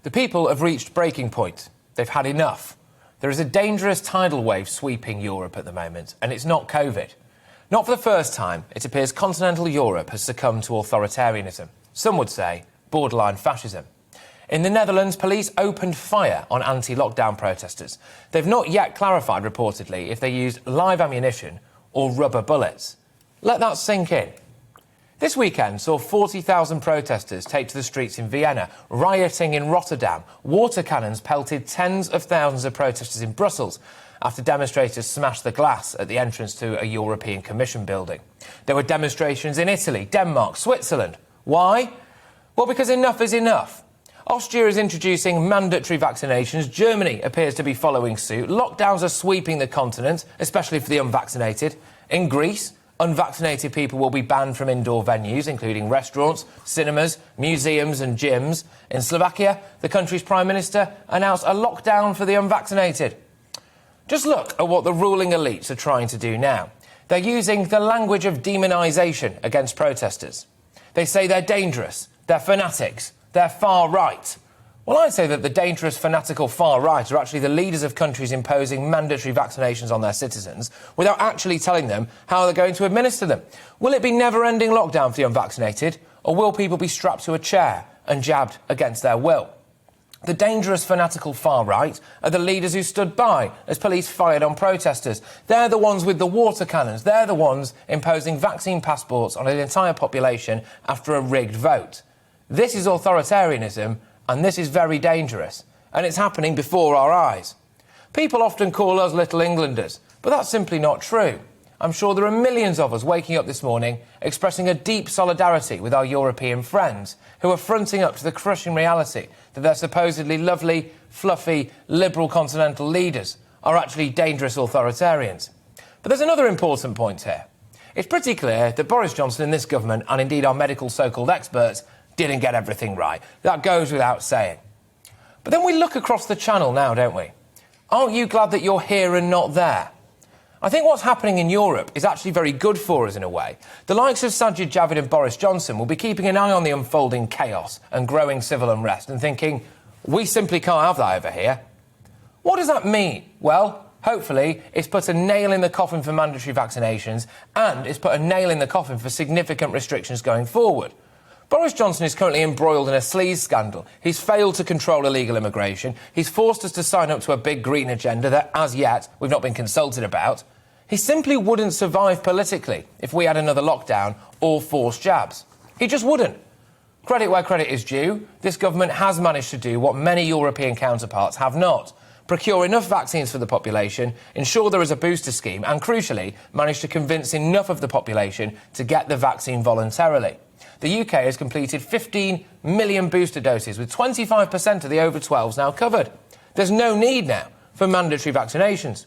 The people have reached breaking point. They've had enough. There is a dangerous tidal wave sweeping Europe at the moment, and it's not COVID. Not for the first time, it appears continental Europe has succumbed to authoritarianism. Some would say borderline fascism. In the Netherlands, police opened fire on anti-lockdown protesters. They've not yet clarified, reportedly, if they used live ammunition or rubber bullets. Let that sink in. This weekend saw 40,000 protesters take to the streets in Vienna, rioting in Rotterdam. Water cannons pelted tens of thousands of protesters in Brussels after demonstrators smashed the glass at the entrance to a European Commission building. There were demonstrations in Italy, Denmark, Switzerland. Why? Well, because enough is enough. Austria is introducing mandatory vaccinations. Germany appears to be following suit. Lockdowns are sweeping the continent, especially for the unvaccinated. In Greece, unvaccinated people will be banned from indoor venues, including restaurants, cinemas, museums and gyms. In Slovakia, the country's Prime Minister announced a lockdown for the unvaccinated. Just look at what the ruling elites are trying to do now. They're using the language of demonisation against protesters. They say they're dangerous, they're fanatics, they're far right. Well, I'd say that the dangerous, fanatical far right are actually the leaders of countries imposing mandatory vaccinations on their citizens without actually telling them how they're going to administer them. Will it be never-ending lockdown for the unvaccinated, or will people be strapped to a chair and jabbed against their will? The dangerous, fanatical far right are the leaders who stood by as police fired on protesters. They're the ones with the water cannons. They're the ones imposing vaccine passports on an entire population after a rigged vote. This is authoritarianism, and this is very dangerous, and it's happening before our eyes. People often call us Little Englanders, but that's simply not true. I'm sure there are millions of us waking up this morning expressing a deep solidarity with our European friends who are fronting up to the crushing reality that their supposedly lovely, fluffy, liberal continental leaders are actually dangerous authoritarians. But there's another important point here. It's pretty clear that Boris Johnson and this government, and indeed our medical so-called experts, didn't get everything right. That goes without saying. But then we look across the channel now, don't we? Aren't you glad that you're here and not there? I think what's happening in Europe is actually very good for us in a way. The likes of Sajid Javid and Boris Johnson will be keeping an eye on the unfolding chaos and growing civil unrest and thinking, we simply can't have that over here. What does that mean? Well, hopefully it's put a nail in the coffin for mandatory vaccinations, and it's put a nail in the coffin for significant restrictions going forward. Boris Johnson is currently embroiled in a sleaze scandal. He's failed to control illegal immigration. He's forced us to sign up to a big green agenda that, as yet, we've not been consulted about. He simply wouldn't survive politically if we had another lockdown or forced jabs. He just wouldn't. Credit where credit is due. This government has managed to do what many European counterparts have not. Procure enough vaccines for the population, ensure there is a booster scheme, and, crucially, manage to convince enough of the population to get the vaccine voluntarily. The UK has completed 15 million booster doses, with 25% of the over-12s now covered. There's no need now for mandatory vaccinations.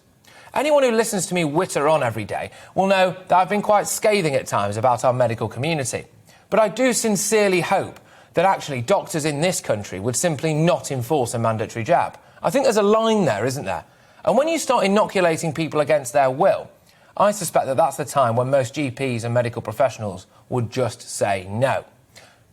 Anyone who listens to me witter on every day will know that I've been quite scathing at times about our medical community. But I do sincerely hope that actually doctors in this country would simply not enforce a mandatory jab. I think there's a line there, isn't there? And when you start inoculating people against their will, I suspect that that's the time when most GPs and medical professionals would just say no.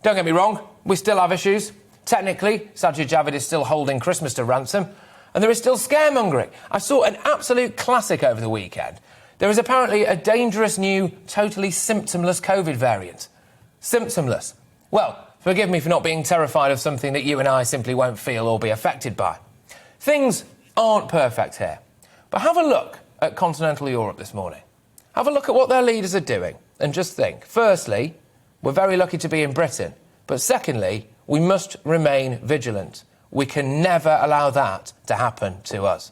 Don't get me wrong, we still have issues. Technically, Sajid Javid is still holding Christmas to ransom, and there is still scaremongering. I saw an absolute classic over the weekend. There is apparently a dangerous new, totally symptomless COVID variant. Symptomless. Well, forgive me for not being terrified of something that you and I simply won't feel or be affected by. Things aren't perfect here. But have a look at continental Europe this morning. Have a look at what their leaders are doing and just think, firstly, we're very lucky to be in Britain, but secondly, we must remain vigilant. We can never allow that to happen to us.